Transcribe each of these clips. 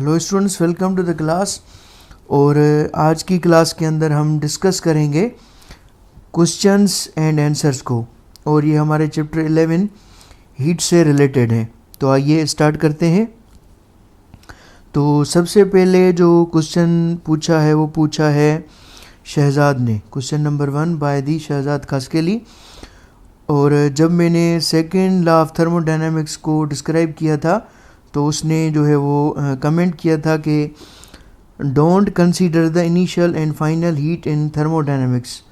Hello students, welcome to the class. और आज की क्लास के अंदर हम डिस्कस करेंगे क्वेश्चंस एंड आंसर्स को, और ये हमारे चैप्टर 11 हीट से रिलेटेड है। तो आइए स्टार्ट करते हैं। तो सबसे पहले जो क्वेश्चन पूछा है वो पूछा है शहजाद ने। Question number 1 by the Shahzad Khaskeli. और जब मैंने सेकेंड लॉ ऑफ थर्मोडायनामिक्स को डिस्क्राइब किया था तो उसने जो है वो कमेंट किया था कि don't consider the initial and final heat in thermodynamics,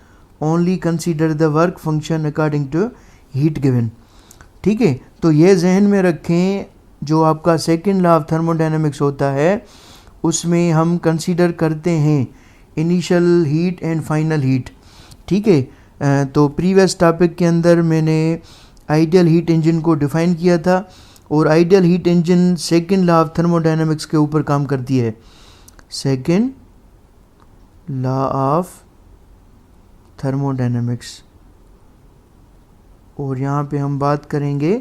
only consider the work function according to heat given. ठीक है, तो ये जहन में रखें, जो आपका सेकेंड लॉ ऑफ थर्मोडायनामिक्स होता है उसमें हम कंसीडर करते हैं initial heat and final heat. ठीक है, तो प्रीवियस टॉपिक के अंदर मैंने आइडियल हीट इंजन को डिफ़ाइन किया था, और ideal heat engine second law of thermodynamics के ऊपर काम करती है। सेकेंड लॉ ऑफ थर्मोडायनामिक्स, और यहाँ पे हम बात करेंगे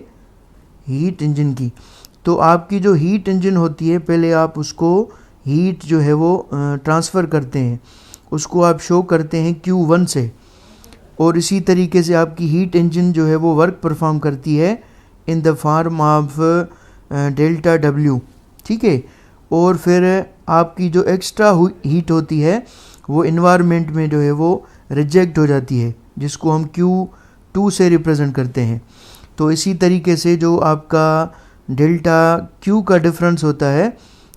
हीट इंजन की। तो आपकी जो हीट इंजन होती है, पहले आप उसको हीट जो है वो ट्रांसफ़र करते हैं, उसको आप शो करते हैं Q1 से, और इसी तरीके से आपकी हीट इंजन जो है वो वर्क परफॉर्म करती है in the form of delta W। ठीक है, और फिर आपकी जो एक्स्ट्रा हीट होती है वो इन्वायरमेंट में जो है वो रिजेक्ट हो जाती है, जिसको हम Q2 से रिप्रेजेंट करते हैं। तो इसी तरीके से जो आपका डेल्टा Q का डिफरेंस होता है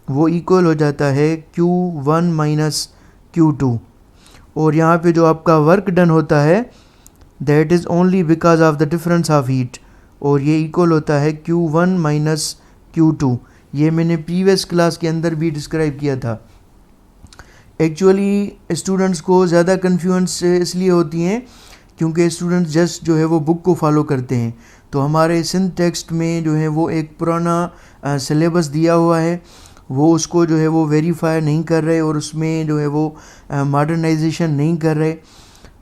वो इक्वल हो जाता है Q1 माइनस Q2, और यहाँ पे जो आपका वर्क डन होता है that is only because of the difference of heat, और ये इक्वल होता है Q1 माइनस Q2। ये मैंने प्रीवियस क्लास के अंदर भी डिस्क्राइब किया था। एक्चुअली स्टूडेंट्स को ज़्यादा कन्फ्यूजन्स इसलिए होती हैं क्योंकि स्टूडेंट्स जस्ट जो है वो बुक को फॉलो करते हैं। तो हमारे सिंथ टेक्स्ट में जो है वो एक पुराना सिलेबस दिया हुआ है, वो उसको जो है वो वेरीफाई नहीं कर रहे, और उसमें जो है वो मॉडर्नाइजेशन नहीं कर रहे।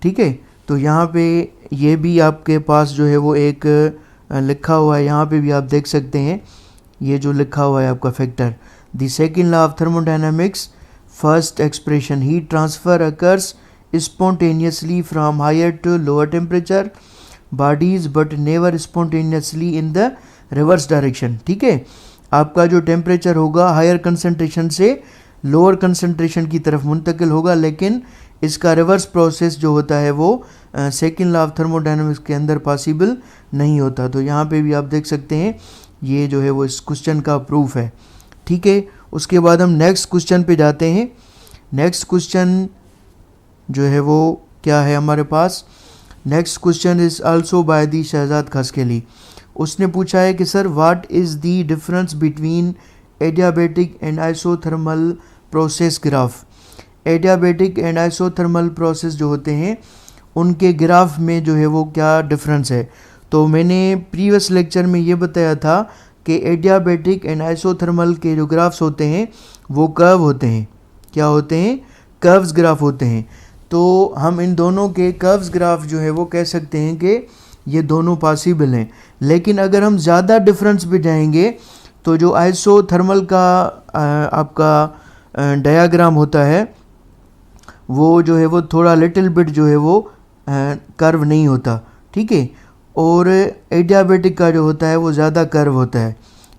ठीक है, तो यहाँ पे ये भी आपके पास जो है वो एक लिखा हुआ है, यहाँ पे भी आप देख सकते हैं, ये जो लिखा हुआ है आपका factor. The second law of thermodynamics first expression, heat transfer occurs spontaneously from higher to lower temperature bodies but never spontaneously in the reverse direction. ठीक है, आपका जो टेम्परेचर होगा हायर कंसंट्रेशन से लोअर कंसंट्रेशन की तरफ मुंतकिल होगा, लेकिन इसका रिवर्स प्रोसेस जो होता है वो सेकेंड लॉ ऑफ थर्मोडायनामिक्स के अंदर पॉसिबल नहीं होता। तो यहाँ पे भी आप देख सकते हैं, ये जो है वो इस क्वेश्चन का प्रूफ है। ठीक है, उसके बाद हम नेक्स्ट क्वेश्चन पे जाते हैं। नेक्स्ट क्वेश्चन जो है वो क्या है हमारे पास, next question is also by the Shahzad Khaskeli. उसने पूछा है कि sir what is the difference between adiabatic and isothermal process graph. Adiabatic and isothermal process जो होते हैं उनके ग्राफ में जो है वो क्या डिफरेंस है। तो मैंने प्रीवियस लेक्चर में ये बताया था कि एडियाबैटिक एंड आइसोथर्मल के जो ग्राफ्स होते हैं वो कर्व होते हैं। क्या होते हैं? कर्व्स ग्राफ होते हैं। तो हम इन दोनों के कर्व्स ग्राफ जो है वो कह सकते हैं कि ये दोनों पॉसिबल हैं। लेकिन अगर हम ज़्यादा डिफरेंस पे जाएंगे तो जो आइसोथर्मल का आपका डायग्राम होता है वो जो है वो थोड़ा लिटिल बिट जो है वो कर्व नहीं होता। ठीक है, और एडियाबैटिक का जो होता है वो ज़्यादा कर्व होता है।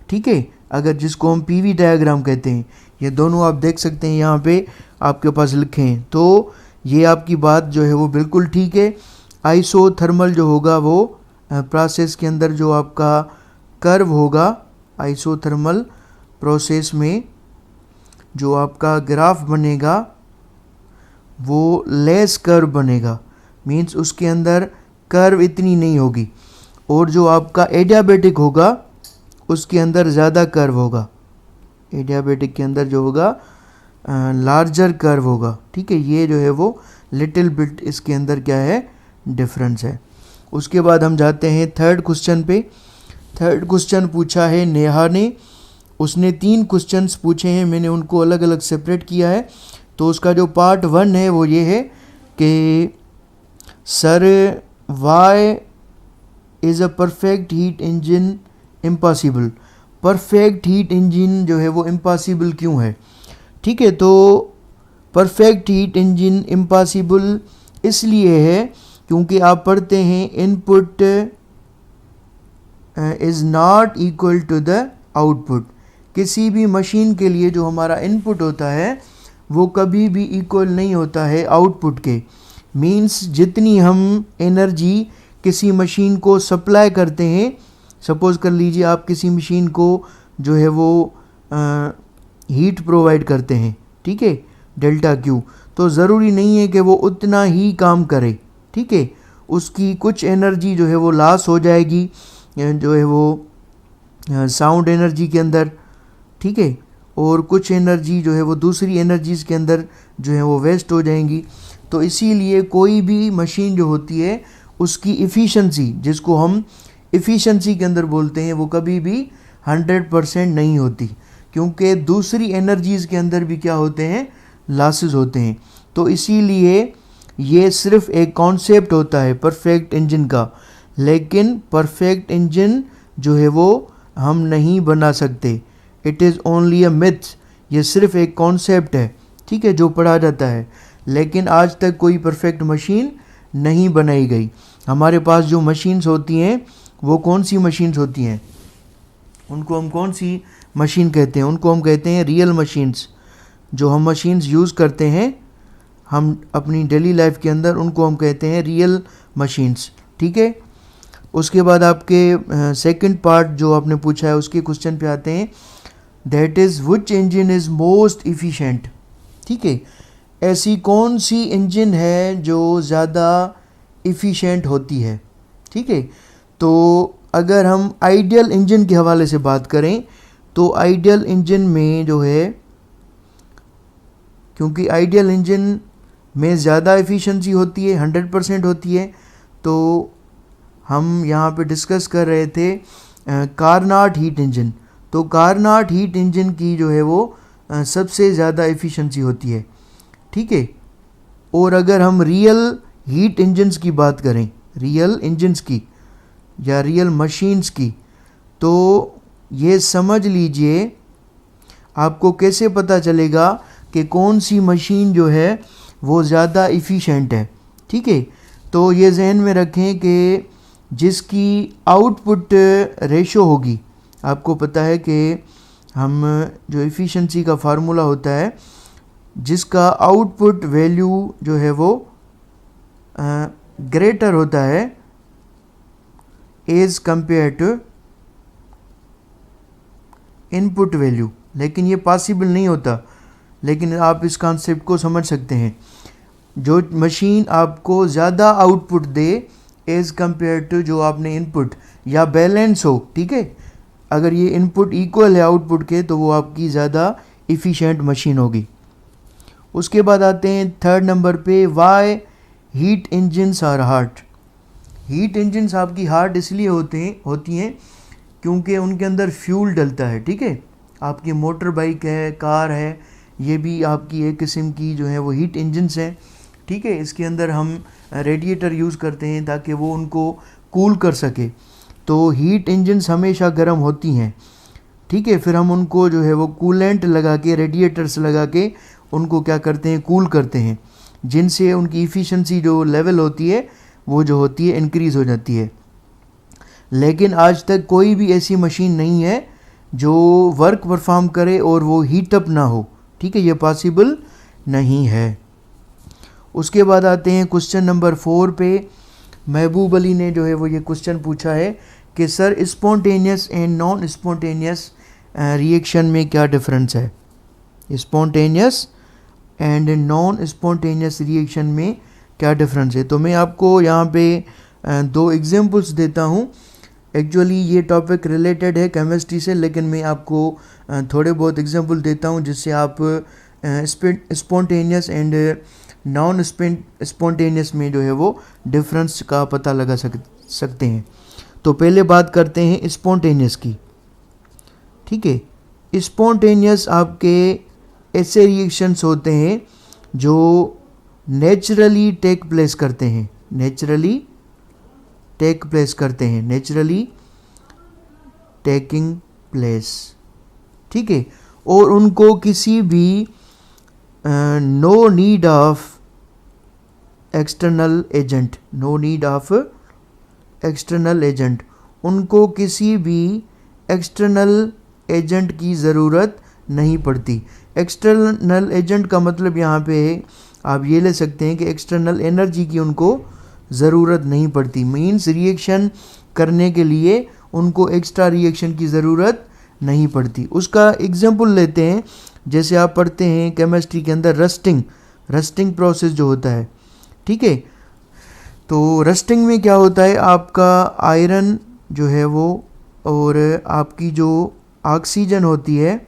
ठीक है, अगर जिसको हम पीवी डायग्राम कहते हैं, ये दोनों आप देख सकते हैं यहाँ पे आपके पास लिखे हैं। तो ये आपकी बात जो है वो बिल्कुल ठीक है। आइसोथर्मल जो होगा वो प्रोसेस के अंदर जो आपका कर्व होगा, आइसोथर्मल प्रोसेस में जो आपका ग्राफ बनेगा वो लेस कर्व बनेगा, मींस उसके अंदर कर्व इतनी नहीं होगी, और जो आपका एडियाबैटिक होगा उसके अंदर ज़्यादा कर्व होगा। एडियाबैटिक के अंदर जो होगा लार्जर कर्व होगा। ठीक है, ये जो है वो लिटिल बिट इसके अंदर क्या है, डिफरेंस है। उसके बाद हम जाते हैं थर्ड क्वेश्चन पे। थर्ड क्वेश्चन पूछा है नेहा ने। उसने 3 क्वेश्चंस पूछे हैं, मैंने उनको अलग अलग सेपरेट किया है। तो उसका जो पार्ट 1 है वो ये है कि sir why is a perfect heat engine impossible. Perfect heat engine जो है वो इम्पॉसिबल क्यों है। ठीक है, तो परफेक्ट हीट इंजन इम्पॉसिबल इसलिए है क्योंकि आप पढ़ते हैं input is not equal to the output. किसी भी मशीन के लिए जो हमारा इनपुट होता है वो कभी भी इक्वल नहीं होता है आउटपुट के। मींस जितनी हम एनर्जी किसी मशीन को सप्लाई करते हैं, सपोज़ कर लीजिए आप किसी मशीन को जो है वो हीट प्रोवाइड करते हैं, ठीक है, डेल्टा क्यू, तो ज़रूरी नहीं है कि वो उतना ही काम करे। ठीक है, उसकी कुछ एनर्जी जो है वो लॉस हो जाएगी जो है वो साउंड एनर्जी के अंदर, ठीक है, और कुछ एनर्जी जो है वो दूसरी एनर्जीज़ के अंदर जो है वो वेस्ट हो जाएंगी। तो इसीलिए कोई भी मशीन जो होती है उसकी इफ़िशेंसी, जिसको हम इफ़िशेंसी के अंदर बोलते हैं, वो कभी भी 100% नहीं होती, क्योंकि दूसरी एनर्जीज़ के अंदर भी क्या होते हैं, लॉसेस होते हैं। तो इसीलिए ये सिर्फ एक कॉन्सेप्ट होता है परफेक्ट इंजन का, लेकिन परफेक्ट इंजन जो है वो हम नहीं बना सकते। It is only a myth, ये सिर्फ एक कॉन्सेप्ट है, ठीक है, जो पढ़ा जाता है, लेकिन आज तक कोई परफेक्ट मशीन नहीं बनाई गई। हमारे पास जो मशीन्स होती हैं वो कौन सी मशीन्स होती हैं, उनको हम कौन सी मशीन कहते हैं, उनको हम कहते हैं रियल मशीन्स। जो हम मशीन्स यूज़ करते हैं हम अपनी डेली लाइफ के अंदर, उनको हम कहते हैं रियल मशीन्स। ठीक है, उसके बाद आपके सेकंड पार्ट जो आपने पूछा है उसके क्वेश्चन पे आते हैं, that is which engine is most efficient. ठीक है, ऐसी कौन सी इंजन है जो ज़्यादा इफ़िशेंट होती है। ठीक है, तो अगर हम आइडियल इंजन के हवाले से बात करें तो आइडियल इंजन में जो है, क्योंकि आइडियल इंजन में ज़्यादा एफिशिएंसी होती है, 100% होती है, तो हम यहाँ पे डिस्कस कर रहे थे कार्नाट हीट इंजन। तो कार्नाट हीट इंजन की जो है वो सबसे ज़्यादा एफिशिएंसी होती है। ठीक है, और अगर हम रियल हीट इंजन्स की बात करें, रियल इंजन्स की या रियल मशीन्स की, तो ये समझ लीजिए आपको कैसे पता चलेगा कि कौन सी मशीन जो है वो ज़्यादा इफ़िशेंट है। ठीक है, तो ये जहन में रखें कि जिसकी आउटपुट रेशो होगी, आपको पता है कि हम जो इफ़िशेंसी का फार्मूला होता है, जिसका आउटपुट वैल्यू जो है वो ग्रेटर होता है as compare to input value, लेकिन ये पॉसिबल नहीं होता, लेकिन आप इस कॉन्सेप्ट को समझ सकते हैं। जो मशीन आपको ज़्यादा आउटपुट दे एज़ कंपेयर टू जो आपने इनपुट, या बैलेंस हो, ठीक है, अगर ये इनपुट इक्वल है आउटपुट के, तो वो आपकी ज़्यादा इफ़िशेंट मशीन होगी। उसके बाद आते हैं थर्ड नंबर पे, why heat engines are hard. Heat engines आपकी हार्ड इसलिए होती हैं क्योंकि उनके अंदर फ्यूल डलता है। ठीक है, आपकी मोटर बाइक है, कार है, ये भी आपकी एक किस्म की जो है वो हीट इंजन्स हैं। ठीक है, इसके अंदर हम रेडिएटर यूज़ करते हैं ताकि वो उनको कूल कर सके। तो हीट इंजन्स हमेशा गर्म होती हैं। ठीक है, फिर हम उनको जो है वो कूलेंट लगा के, रेडिएटर्स लगा के उनको क्या करते हैं, कूल करते हैं, जिनसे उनकी इफ़िशेंसी जो लेवल होती है वो जो होती है इंक्रीज़ हो जाती है। लेकिन आज तक कोई भी ऐसी मशीन नहीं है जो वर्क परफॉर्म करे और वो हीट अप ना हो। ठीक है, ये पॉसिबल नहीं है। उसके बाद आते हैं क्वेश्चन नंबर 4 पे। महबूब अली ने जो है वो ये क्वेश्चन पूछा है कि sir spontaneous and non spontaneous reaction में क्या डिफरेंस है। Spontaneous and non spontaneous reaction में क्या डिफरेंस है। तो मैं आपको यहाँ पे 2 एग्जांपल्स देता हूँ। एक्चुअली ये टॉपिक रिलेटेड है केमिस्ट्री से, लेकिन मैं आपको थोड़े बहुत एग्जांपल देता हूँ जिससे आप स्पॉन्टेनियस एंड नॉन स्पॉन्टेनियस में जो है वो डिफरेंस का पता लगा सकते हैं। तो पहले बात करते हैं स्पॉन्टेनियस की। ठीक है, स्पॉन्टेनियस आपके ऐसे रिएक्शंस होते हैं जो नेचुरली टेक प्लेस करते हैं, नेचुरली टेकिंग प्लेस, ठीक है। और उनको किसी भी no need of external agent, no need of external agent, उनको किसी भी एक्सटर्नल एजेंट की ज़रूरत नहीं पड़ती। एक्सटर्नल एजेंट का मतलब यहाँ पे है, आप ये ले सकते हैं कि एक्सटर्नल एनर्जी की उनको ज़रूरत नहीं पड़ती। मीन्स रिएक्शन करने के लिए उनको एक्स्ट्रा रिएक्शन की ज़रूरत नहीं पड़ती। उसका एग्जांपल लेते हैं, जैसे आप पढ़ते हैं केमिस्ट्री के अंदर रस्टिंग प्रोसेस जो होता है, ठीक है। तो रस्टिंग में क्या होता है, आपका आयरन जो है वो और आपकी जो ऑक्सीजन होती है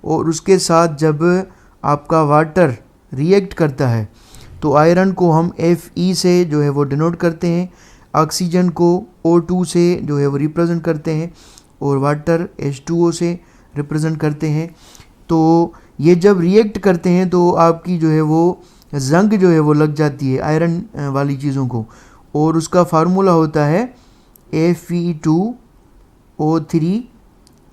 और उसके साथ जब आपका वाटर रिएक्ट करता है तो आयरन को हम Fe से जो है वो डिनोट करते हैं, ऑक्सीजन को O2 से जो है वो रिप्रेजेंट करते हैं और वाटर H2O से रिप्रेजेंट करते हैं। तो ये जब रिएक्ट करते हैं तो आपकी जो है वो जंग जो है वो लग जाती है आयरन वाली चीज़ों को, और उसका फार्मूला होता है Fe2O3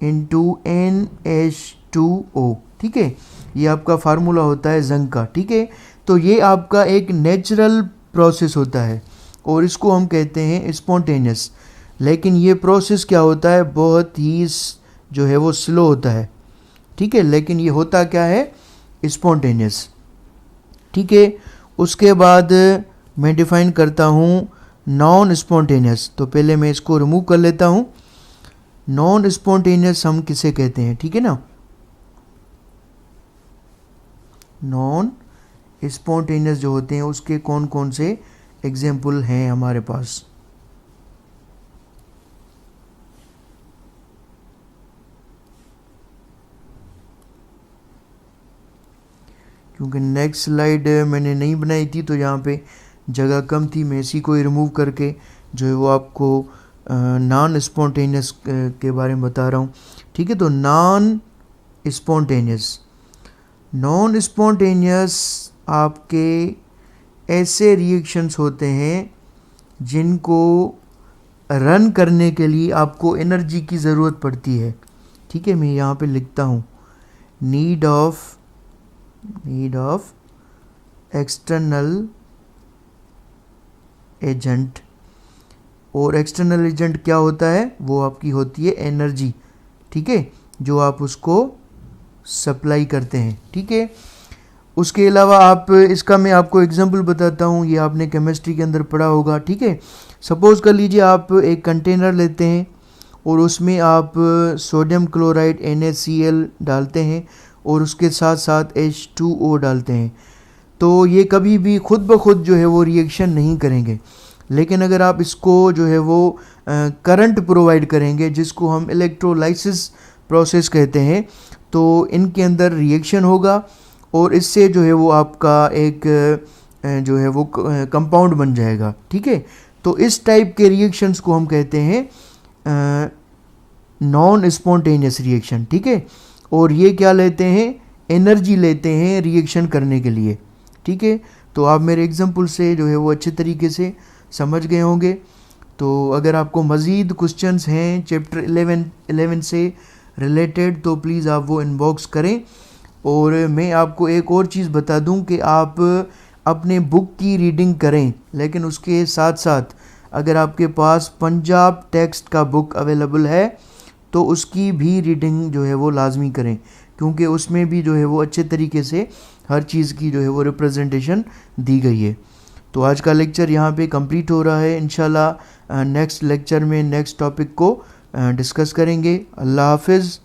इंटू NH2O, ठीक है। ये आपका फार्मूला होता है जंग का, ठीक है। तो ये आपका एक नेचुरल प्रोसेस होता है और इसको हम कहते हैं स्पॉन्टेनियस। लेकिन ये प्रोसेस क्या होता है, बहुत ही जो है वो स्लो होता है, ठीक है। लेकिन ये होता क्या है, स्पॉन्टेनियस, ठीक है। उसके बाद मैं डिफाइन करता हूँ नॉन स्पॉन्टेनियस। तो पहले मैं इसको रिमूव कर लेता हूँ। नॉन स्पॉन्टेनियस हम किसे कहते हैं, ठीक है ना। नॉन स्पॉन्टेनियस जो होते हैं उसके कौन कौन से एग्जाम्पल हैं हमारे पास। क्योंकि नेक्स्ट स्लाइड मैंने नहीं बनाई थी तो यहाँ पे जगह कम थी, मैं इसी को ही रिमूव करके जो है वो आपको नॉन स्पॉन्टेनियस के बारे में बता रहा हूँ, ठीक है। तो नॉन स्पॉन्टेनियस आपके ऐसे रिएक्शंस होते हैं जिनको रन करने के लिए आपको एनर्जी की ज़रूरत पड़ती है, ठीक है। मैं यहाँ पे लिखता हूँ नीड ऑफ एक्सटर्नल एजेंट। और एक्सटर्नल एजेंट क्या होता है, वो आपकी होती है एनर्जी, ठीक है, जो आप उसको सप्लाई करते हैं, ठीक है। उसके अलावा आप इसका मैं आपको एग्जांपल बताता हूँ, ये आपने केमिस्ट्री के अंदर पढ़ा होगा, ठीक है। सपोज़ कर लीजिए आप एक कंटेनर लेते हैं और उसमें आप सोडियम क्लोराइड NaCl डालते हैं और उसके साथ साथ H2O डालते हैं। तो ये कभी भी खुद ब खुद जो है वो रिएक्शन नहीं करेंगे, लेकिन अगर आप इसको जो है वो करंट प्रोवाइड करेंगे, जिसको हम इलेक्ट्रोलाइसिस प्रोसेस कहते हैं, तो इनके अंदर रिएक्शन होगा और इससे जो है वो आपका एक जो है वो कंपाउंड बन जाएगा, ठीक है। तो इस टाइप के रिएक्शंस को हम कहते हैं नॉन स्पॉन्टेनियस रिएक्शन, ठीक है। और ये क्या लेते हैं, एनर्जी लेते हैं रिएक्शन करने के लिए, ठीक है। तो आप मेरे एग्जांपल से जो है वो अच्छे तरीके से समझ गए होंगे। तो अगर आपको मज़ीद क्वेश्चंस हैं चैप्टर 11 से रिलेटेड तो प्लीज़ आप वो इनबॉक्स करें। और मैं आपको एक और चीज़ बता दूं कि आप अपने बुक की रीडिंग करें, लेकिन उसके साथ साथ अगर आपके पास पंजाब टेक्स्ट का बुक अवेलेबल है तो उसकी भी रीडिंग जो है वो लाजमी करें, क्योंकि उसमें भी जो है वो अच्छे तरीके से हर चीज़ की जो है वो रिप्रेजेंटेशन दी गई है। तो आज का लेक्चर यहाँ पे कंप्लीट हो रहा है। इंशाल्लाह नेक्स्ट लेक्चर में नेक्स्ट टॉपिक को डिस्कस करेंगे। अल्लाह हाफिज़।